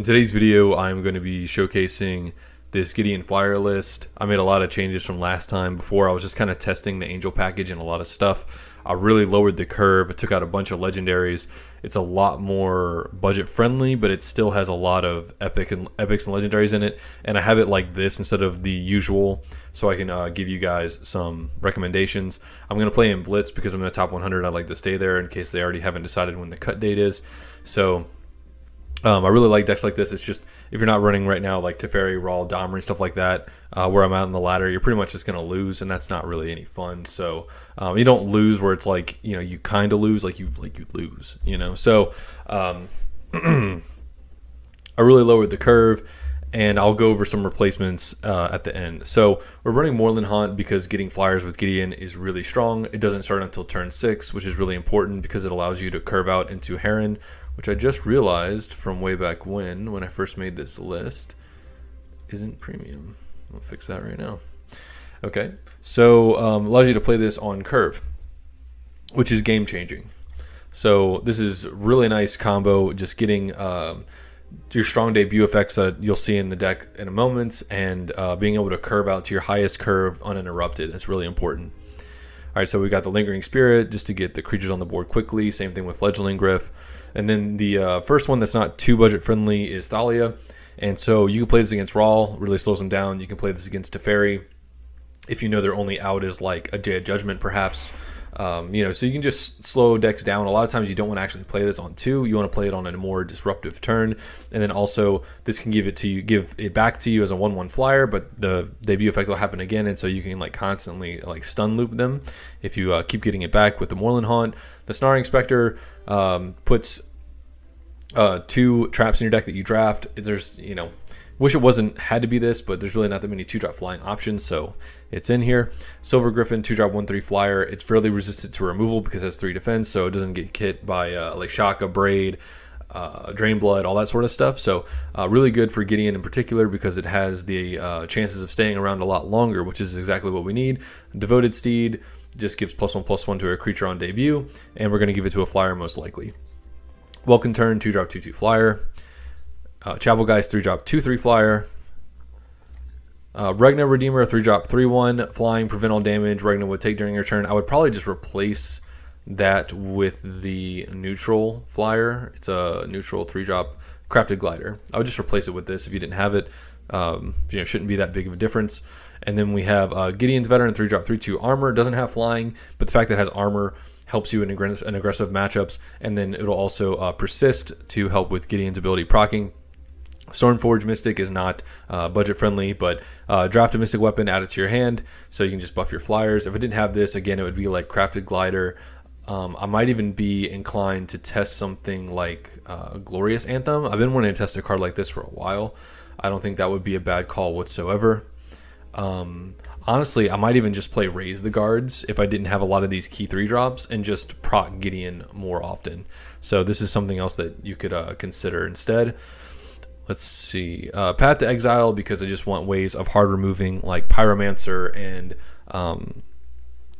In today's video, I'm going to be showcasing this Gideon flyer list. I made a lot of changes from last time. Before, I was just kind of testing the angel package and a lot of stuff. I really lowered the curve. I took out a bunch of legendaries. It's a lot more budget friendly, but it still has a lot of epics and legendaries in it. And I have it like this instead of the usual, so I can give you guys some recommendations. I'm going to play in Blitz because I'm in the top 100. I'd like to stay there in case they already haven't decided when the cut date is. So I really like decks like this. It's just, if you're not running right now like Teferi, Raw, Domri, stuff like that, where I'm out in the ladder, you're pretty much just going to lose, and that's not really any fun. So you don't lose where it's like, you know, you kind of lose, like you lose, you know. So I really lowered the curve, and I'll go over some replacements at the end. So we're running Moorland Haunt because getting flyers with Gideon is really strong. It doesn't start until turn 6, which is really important because it allows you to curve out into Heron, which I just realized from way back when I first made this list isn't premium. I'll fix that right now. Okay, so allows you to play this on curve, which is game changing. So this is really nice combo, just getting your strong debut effects that you'll see in the deck in a moment, and being able to curve out to your highest curve uninterrupted. That's really important. All right, so we got the Lingering Spirit just to get the creatures on the board quickly. Same thing with Fledgling Gryff. And then the first one that's not too budget friendly is Thalia. And so you can play this against Raw, really slows them down. You can play this against Teferi if you know their only out is like a Day of Judgment perhaps. You know, so you can just slow decks down. A lot of times you don't want to actually play this on 2. You want to play it on a more disruptive turn. And then also this can give it back to you as a 1/1 flyer, but the debut effect will happen again, and so you can like constantly like stun loop them if you keep getting it back with the Moorland Haunt. The Snaring Specter puts 2 traps in your deck that you draft. There's, you know, wish it had to be this, but there's really not that many 2-drop flying options, so it's in here. Silver Griffin, 2-drop 1/3 flyer. It's fairly resistant to removal because it has 3 defense, so it doesn't get hit by like Shaka, Braid, Drain Blood, all that sort of stuff. So really good for Gideon in particular because it has the chances of staying around a lot longer, which is exactly what we need. Devoted Steed just gives +1/+1 to a creature on debut, and we're going to give it to a flyer most likely. Welkin Tern, 2-drop 2/2 flyer. Chapel Geist, 3-drop 2/3 flyer. Regna Redeemer, 3-drop 3/1 flying, prevent all damage. Regna would take during your turn. I would probably just replace that with the neutral flyer. It's a neutral 3-drop crafted glider. I would just replace it with this if you didn't have it. You know, shouldn't be that big of a difference. And then we have Gideon's Veteran, 3-drop 3/2 armor. Doesn't have flying, but the fact that it has armor helps you in aggressive matchups, and then it'll also persist to help with Gideon's ability proccing. Stoneforge Mystic is not budget friendly, but draft a Mystic Weapon, add it to your hand, so you can just buff your flyers. If it didn't have this, again, it would be like Crafted Glider. I might even be inclined to test something like Glorious Anthem. I've been wanting to test a card like this for a while. I don't think that would be a bad call whatsoever. Honestly, I might even just play Raise the Guards if I didn't have a lot of these key 3-drops and just proc Gideon more often. So this is something else that you could consider instead. Let's see, Path to Exile because I just want ways of hard removing like Pyromancer and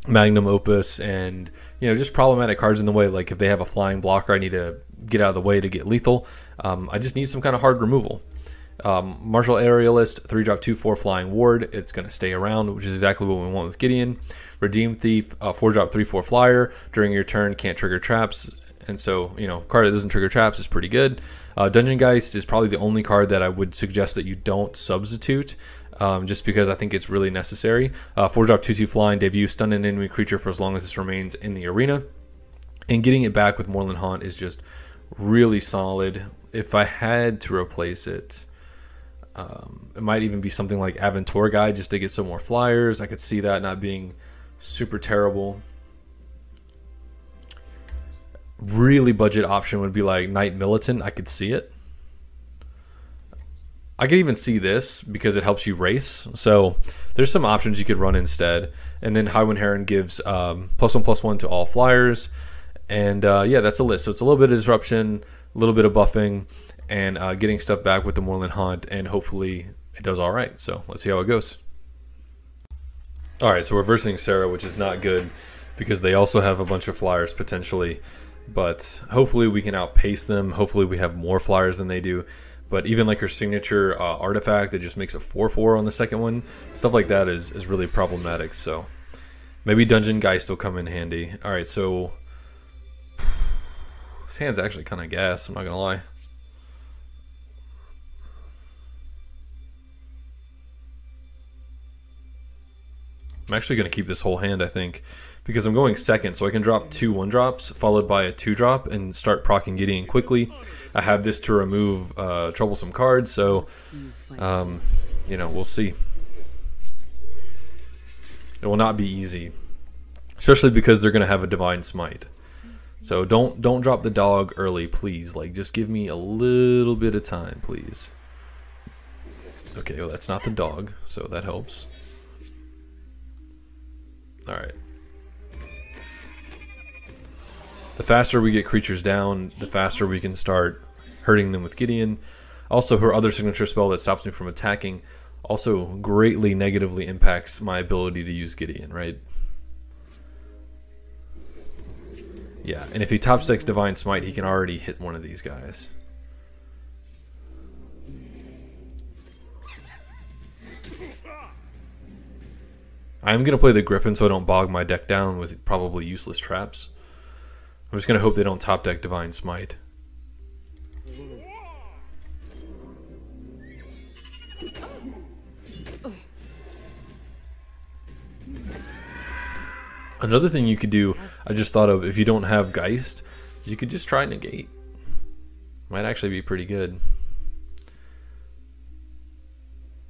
Magnum Opus, and you know, just problematic cards in the way. Like if they have a flying blocker, I need to get out of the way to get lethal. I just need some kind of hard removal. Martial Aerialist, 3-drop 2/4 flying ward. It's going to stay around, which is exactly what we want with Gideon. Redeem Thief, 4-drop 3/4 flyer. During your turn, can't trigger traps. And so, you know, a card that doesn't trigger traps is pretty good. Dungeon Geist is probably the only card that I would suggest that you don't substitute, just because I think it's really necessary. 4-drop 2/2 flying, debut, stun an enemy creature for as long as this remains in the arena. And getting it back with Moorland Haunt is just really solid. If I had to replace it, it might even be something like Aventur Guide just to get some more flyers. I could see that not being super terrible. Really budget option would be like Knight Militant. I could see it. I could even see this because it helps you race. So there's some options you could run instead. And then Highwind Heron gives +1/+1 to all flyers. And yeah, that's the list. So it's a little bit of disruption, a little bit of buffing, and getting stuff back with the Moorland Haunt, and hopefully it does all right. So let's see how it goes. All right, so we're versing Sarah, which is not good because they also have a bunch of flyers potentially. But hopefully we can outpace them. Hopefully we have more flyers than they do. But even like her signature artifact that just makes a 4/4 on the second one, stuff like that is really problematic. So maybe Dungeon Geist will come in handy. All right, so this hand's actually kind of gas, I'm not gonna lie. I'm actually going to keep this whole hand, I think, because I'm going second, so I can drop 2 1-drops followed by a 2-drop and start proccing Gideon quickly. I have this to remove troublesome cards, so you know, we'll see. It will not be easy, especially because they're going to have a Divine Smite. So don't drop the dog early, please. Like, just give me a little bit of time, please. Okay, well, that's not the dog, so that helps. Alright. The faster we get creatures down, the faster we can start hurting them with Gideon. Also, her other signature spell that stops me from attacking also greatly negatively impacts my ability to use Gideon, right? Yeah, and if he top decks Divine Smite, he can already hit one of these guys. I'm going to play the Griffin so I don't bog my deck down with probably useless traps. I'm just going to hope they don't top deck Divine Smite. Another thing you could do, I just thought of, if you don't have Geist, you could just try Negate. Might actually be pretty good.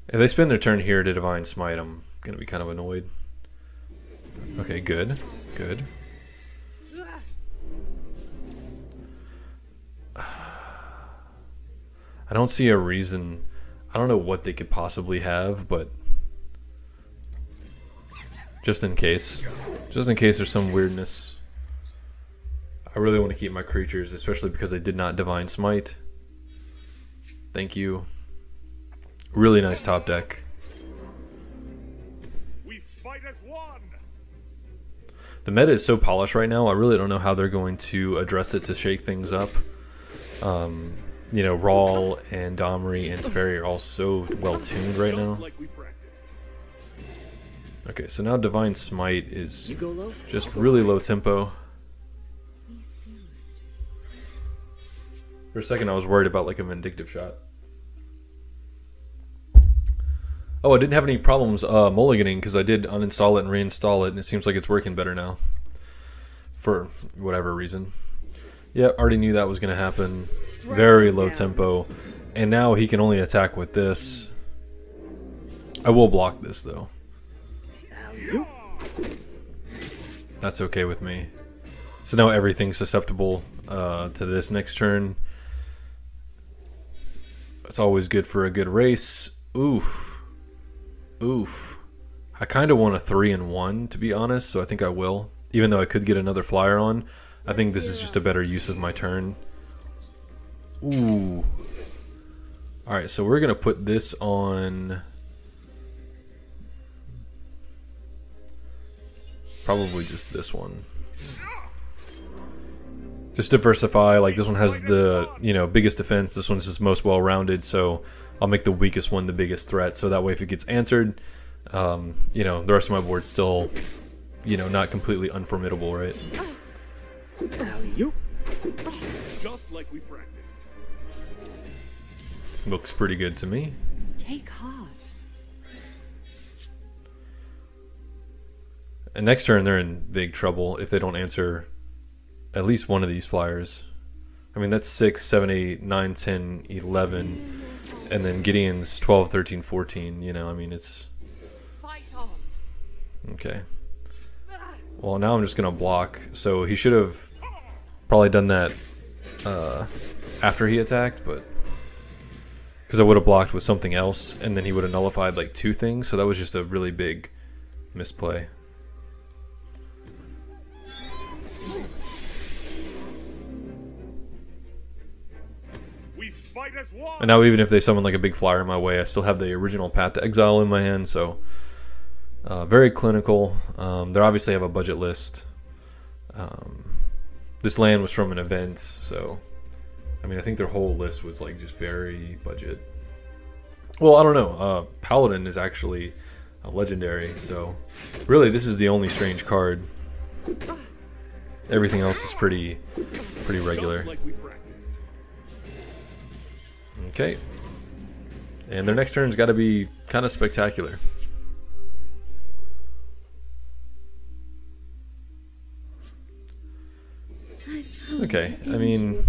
If they spend their turn here to Divine Smite, I'm going to be kind of annoyed. Okay, good. Good. I don't see a reason. I don't know what they could possibly have, but just in case. Just in case there's some weirdness. I really want to keep my creatures, especially because I did not Divine Smite. Thank you. Really nice top deck. We fight as one. The meta is so polished right now, I really don't know how they're going to address it to shake things up. You know, Rawl and Domri and Teferi are all so well tuned right now. Okay, so now Divine Smite is just really low tempo. For a second I was worried about like a Vindictive Shot. Oh, I didn't have any problems mulliganing because I did uninstall it and reinstall it, and it seems like it's working better now. For whatever reason. Yeah, already knew that was going to happen. Very low tempo. And now he can only attack with this. I will block this though. That's okay with me. So now everything's susceptible to this next turn. It's always good for a good race. Oof. Oof. I kind of want a 3-1 to be honest, so I think I will. Even though I could get another flyer on, I think this is just a better use of my turn. Ooh. Alright, so we're going to put this on... probably just this one. Just diversify, like this one has the, you know, biggest defense, this one's just most well-rounded, so I'll make the weakest one the biggest threat, so that way if it gets answered, you know, the rest of my board's still, you know, not completely unformidable, right? Just like we practiced. Looks pretty good to me. Take heart. And next turn they're in big trouble if they don't answer at least one of these flyers. I mean, that's 6, 7, 8, 9, 10, 11, and then Gideon's 12, 13, 14, you know, I mean, it's... Okay. Well, now I'm just going to block, so he should have probably done that after he attacked, but... because I would have blocked with something else, and then he would have nullified like 2 things, so that was just a really big misplay. And now even if they summon like a big flyer my way, I still have the original Path to Exile in my hand, so very clinical. They obviously have a budget list. This land was from an event, so I mean, I think their whole list was like just very budget. Well, I don't know. Paladin is actually a legendary, so really this is the only strange card. Everything else is pretty regular. Okay. And their next turn's got to be kind of spectacular. Okay, I mean,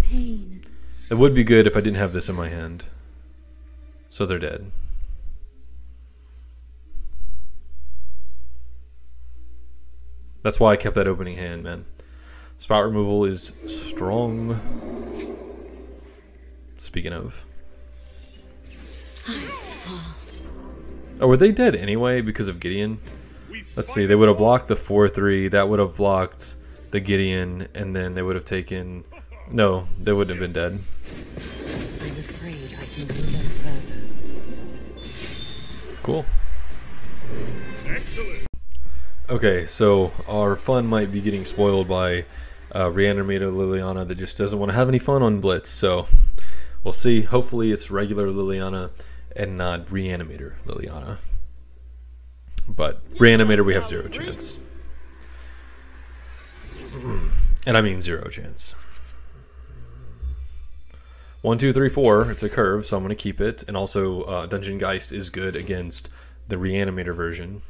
it would be good if I didn't have this in my hand. So they're dead. That's why I kept that opening hand, man. Spout removal is strong. Speaking of. Oh, were they dead anyway because of Gideon? Let's see, they would have blocked the 4-3, that would have blocked the Gideon, and then they would have taken... No, they wouldn't have been dead. I'm afraid I can go no further. Cool. Excellent. Okay, so our fun might be getting spoiled by Reanimator Liliana that just doesn't want to have any fun on Blitz, so we'll see. Hopefully it's regular Liliana and not Reanimator Liliana. But Reanimator we have 0 chance. And I mean 0 chance. 1, 2, 3, 4. It's a curve, so I'm going to keep it. And also, Dungeon Geist is good against the Reanimator version.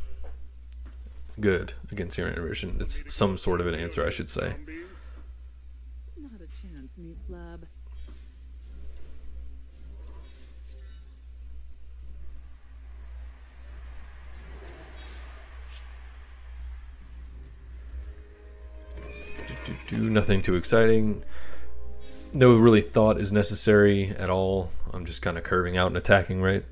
Good against the Reanimator version. It's some sort of an answer, I should say. Not a chance, meat slab. Nothing too exciting. No really thought is necessary at all. I'm just kind of curving out and attacking, right?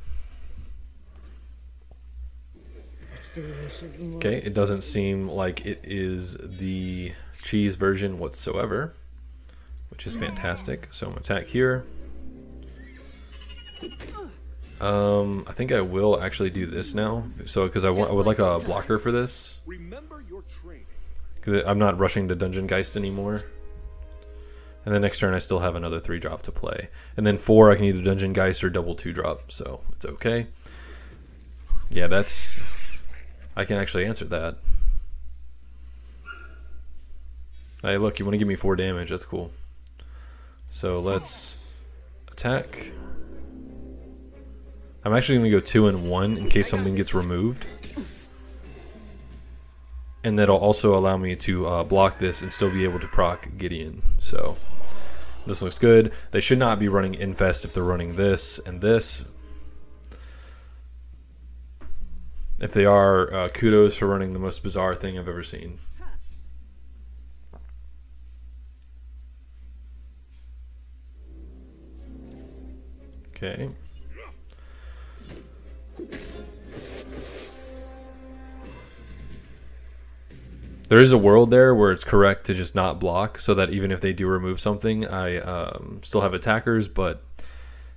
Okay, it doesn't seem like it is the cheese version whatsoever, which is fantastic. So I'm gonna attack here. I think I will actually do this now. So because I would like a blocker for this. Remember your training. Because I'm not rushing to Dungeon Geist anymore. And then next turn I still have another 3-drop to play. And then 4 I can either Dungeon Geist or double 2-drop, so it's okay. Yeah, that's... I can actually answer that. Hey, look, you want to give me 4 damage, that's cool. So let's attack. I'm actually going to go 2 and 1 in case something gets removed. And that'll also allow me to block this and still be able to proc Gideon. So this looks good. They should not be running Infest if they're running this and this. If they are, kudos for running the most bizarre thing I've ever seen. Okay. There is a world there where it's correct to just not block, so that even if they do remove something, I still have attackers, but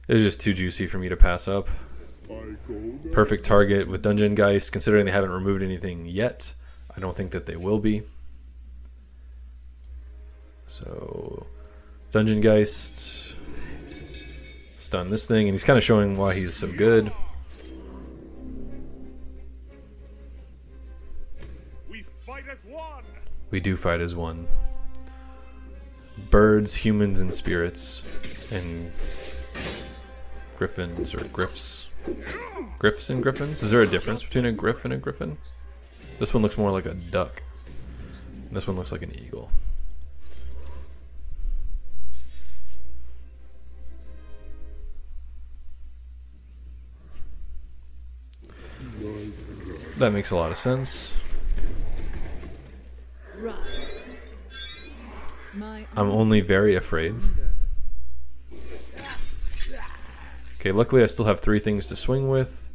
it's just too juicy for me to pass up. Perfect target with Dungeon Geist, considering they haven't removed anything yet. I don't think that they will be. So, Dungeon Geist, stun this thing, and he's kind of showing why he's so good. We do fight as one. Birds, humans, and spirits. And griffins or griffs. Griffs and griffins? Is there a difference between a griff and a griffin? This one looks more like a duck. And this one looks like an eagle. That makes a lot of sense. I'm only very afraid. Okay, luckily I still have 3 things to swing with.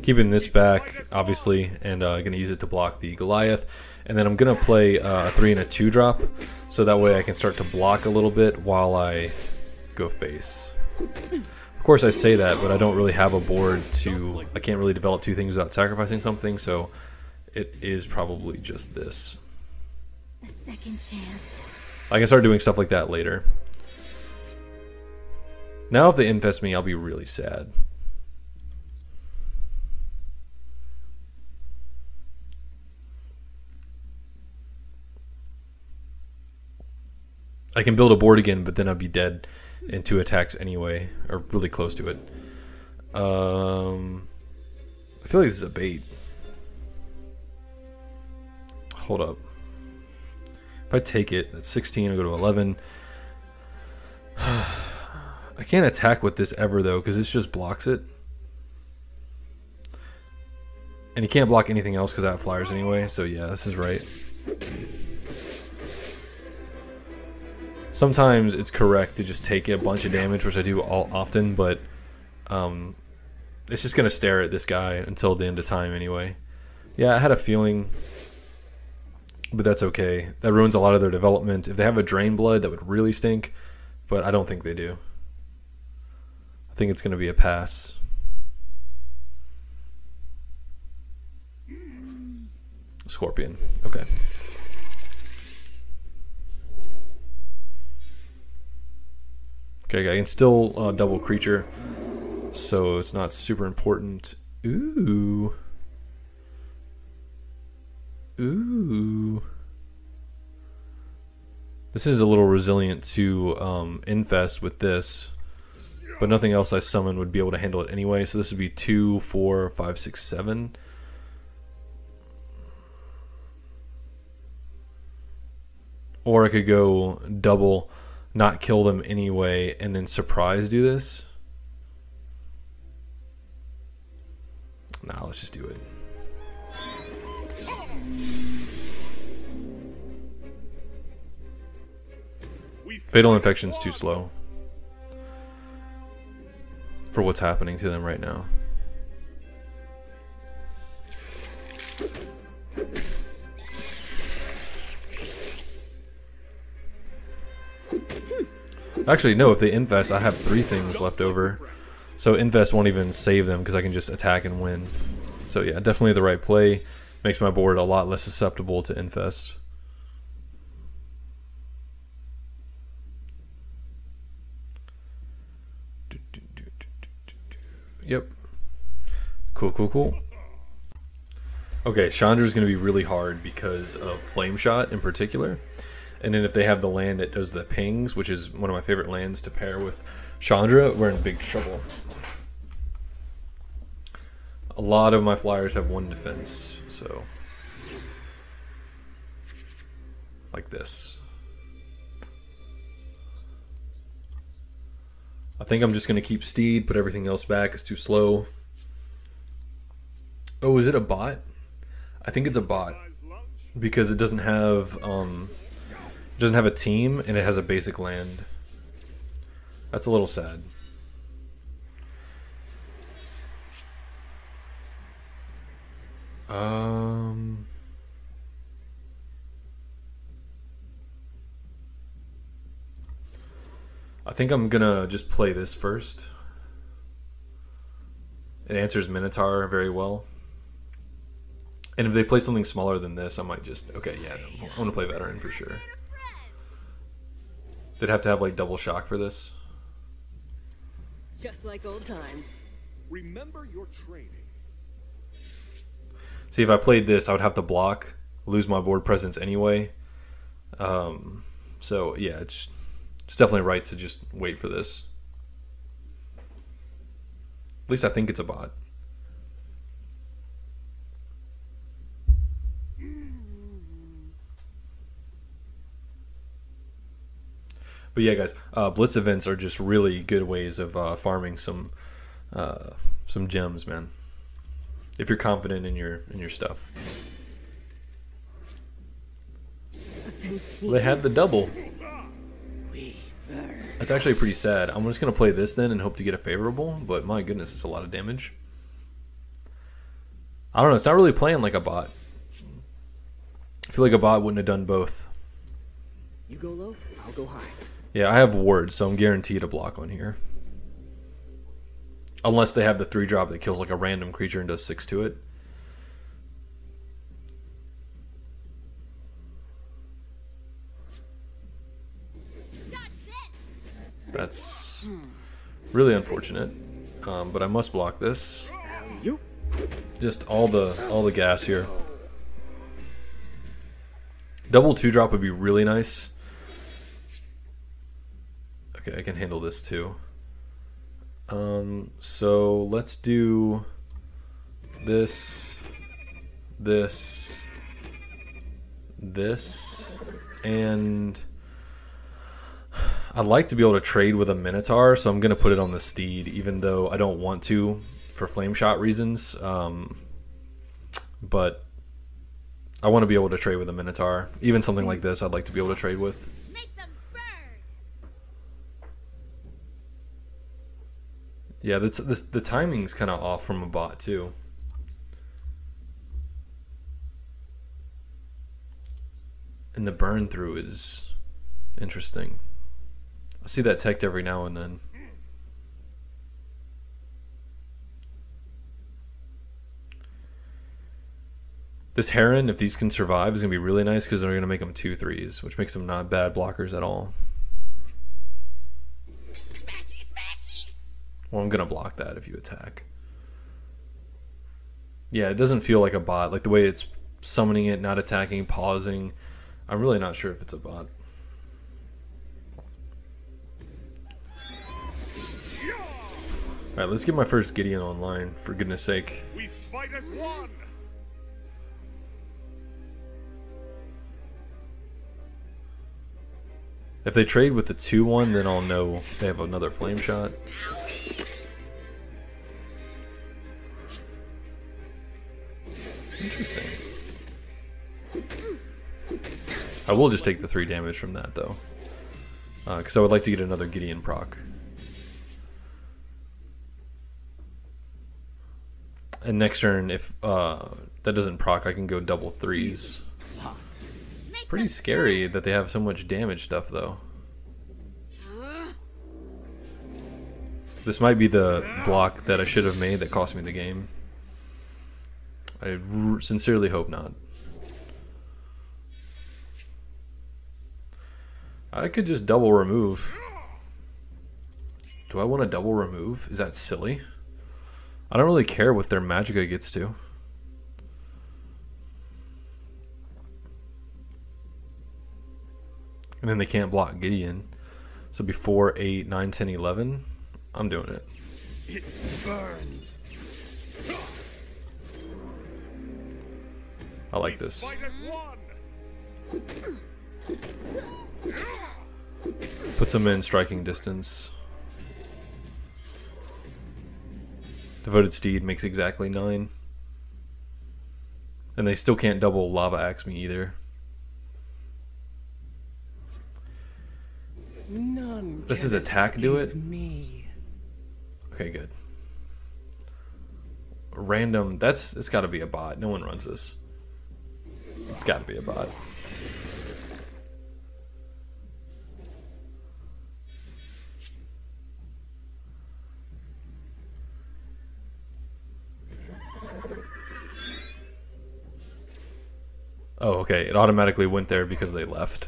Keeping this back, obviously, and I'm going to use it to block the Goliath. And then I'm going to play a 3 and a 2-drop, so that way I can start to block a little bit while I go face. Of course I say that, but I don't really have a board to... I can't really develop 2 things without sacrificing something, so it is probably just this. A second chance. I can start doing stuff like that later. Now if they infest me, I'll be really sad. I can build a board again, but then I'll be dead in 2 attacks anyway, or really close to it. I feel like this is a bait. Hold up. If I take it, that's 16, I'll go to 11. I can't attack with this ever, though, because this just blocks it. And you can't block anything else because I have flyers anyway, so yeah, this is right. Sometimes it's correct to just take a bunch of damage, which I do often, but it's just going to stare at this guy until the end of time anyway. Yeah, I had a feeling, but that's okay. That ruins a lot of their development. If they have a Drain Blood, that would really stink, but I don't think they do. I think it's going to be a pass. Scorpion. Okay. Okay, I can still double creature, so it's not super important. Ooh. Ooh. This is a little resilient to infest with this, but nothing else I summon would be able to handle it anyway, so this would be 2, 4, 5, 6, 7. Or I could go double, not kill them anyway, and then surprise do this. Nah, let's just do it. Fatal Infection's too slow for what's happening to them right now. Actually, no, if they infest, I have 3 things left over. So infest won't even save them because I can just attack and win. So yeah, definitely the right play. Makes my board a lot less susceptible to infest. Yep. Cool, cool, cool. Okay, Chandra's going to be really hard because of Flame Shot in particular. And then if they have the land that does the pings, which is one of my favorite lands to pair with Chandra, we're in big trouble. A lot of my flyers have 1 defense, so like this. I think I'm just going to keep Steed, put everything else back. It's too slow. Oh, is it a bot? I think it's a bot because it doesn't have a team and it has a basic land. That's a little sad. I think I'm gonna just play this first. It answers Minotaur very well. And if they play something smaller than this, I might just... Okay, yeah, I'm gonna play Veteran for sure. They'd have to have like double shock for this. Just like old times. Remember your training. See, if I played this, I would have to block, lose my board presence anyway. So yeah, it's definitely right to just wait for this. At least I think it's a bot. But yeah, guys, blitz events are just really good ways of farming some gems, man. If you're confident in your stuff. Well, they had the double. That's actually pretty sad. I'm just gonna play this then and hope to get a favorable. But my goodness, it's a lot of damage. I don't know. It's not really playing like a bot. I feel like a bot wouldn't have done both. You go low, I'll go high. Yeah, I have wards, so I'm guaranteed a block on here. Unless they have the 3-drop that kills like a random creature and does 6 to it. That's really unfortunate. But I must block this. You. Just all the gas here. Double 2-drop would be really nice. Okay, I can handle this too. So let's do this, and I'd like to be able to trade with a Minotaur, so I'm gonna put it on the Steed, even though I don't want to for flame shot reasons. But I want to be able to trade with a Minotaur. Even something like this, I'd like to be able to trade with. Make them burn. Yeah, the timing's kind of off from a bot too. And the burn through is interesting. I see that teched every now and then. This Heron, if these can survive, is going to be really nice because they're going to make them 2/3s, which makes them not bad blockers at all. Smashy, smashy. Well, I'm going to block that if you attack. Yeah, it doesn't feel like a bot. Like the way it's summoning it, not attacking, pausing. I'm really not sure if it's a bot. Alright, let's get my first Gideon online, for goodness sake. We fight as one. If they trade with the 2-1, then I'll know they have another flame shot. Interesting. I will just take the 3 damage from that, though. Because I would like to get another Gideon proc. And next turn, if that doesn't proc, I can go double 3s. Pretty scary that they have so much damage stuff, though. This might be the block that I should have made that cost me the game. I sincerely hope not. I could just double remove. Do I want to double remove? Is that silly? I don't really care what their Magicka gets to. And then they can't block Gideon. So before 8, 9, 10, 11, I'm doing it. It burns. I like this. Fight as one. Puts them in striking distance. Devoted Steed makes exactly 9. And they still can't double Lava Axe me either. None. Does his attack do it? Okay, good. Random, it's gotta be a bot. No one runs this. It's gotta be a bot. Oh, okay. It automatically went there because they left.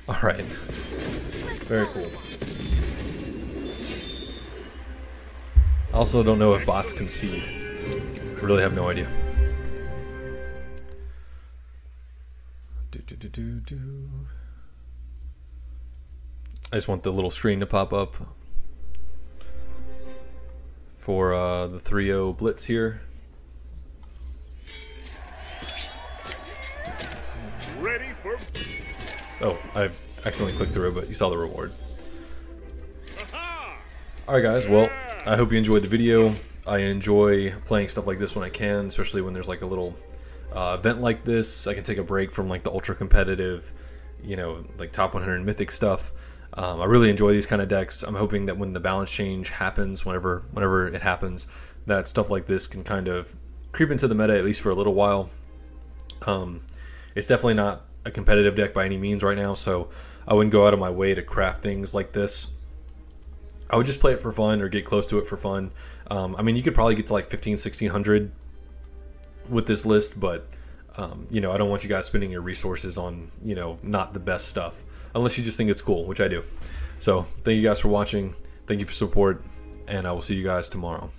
Alright. Very cool. I also don't know if bots concede. I really have no idea. I just want the little screen to pop up for the 3-0 blitz here. Ready for. Oh, I accidentally clicked through it, but you saw the reward. Aha! Alright guys, well, I hope you enjoyed the video. I enjoy playing stuff like this when I can, especially when there's like a little event like this. I can take a break from like the ultra competitive, you know, like top 100 mythic stuff. I really enjoy these kind of decks. I'm hoping that when the balance change happens, whenever it happens, that stuff like this can kind of creep into the meta, at least for a little while. It's definitely not a competitive deck by any means right now, so I wouldn't go out of my way to craft things like this. I would just play it for fun or get close to it for fun. I mean, you could probably get to like 1500, 1600 with this list, but You know, I don't want you guys spending your resources on, you know, not the best stuff, unless you just think it's cool, which I do. So thank you guys for watching. Thank you for support, and I will see you guys tomorrow.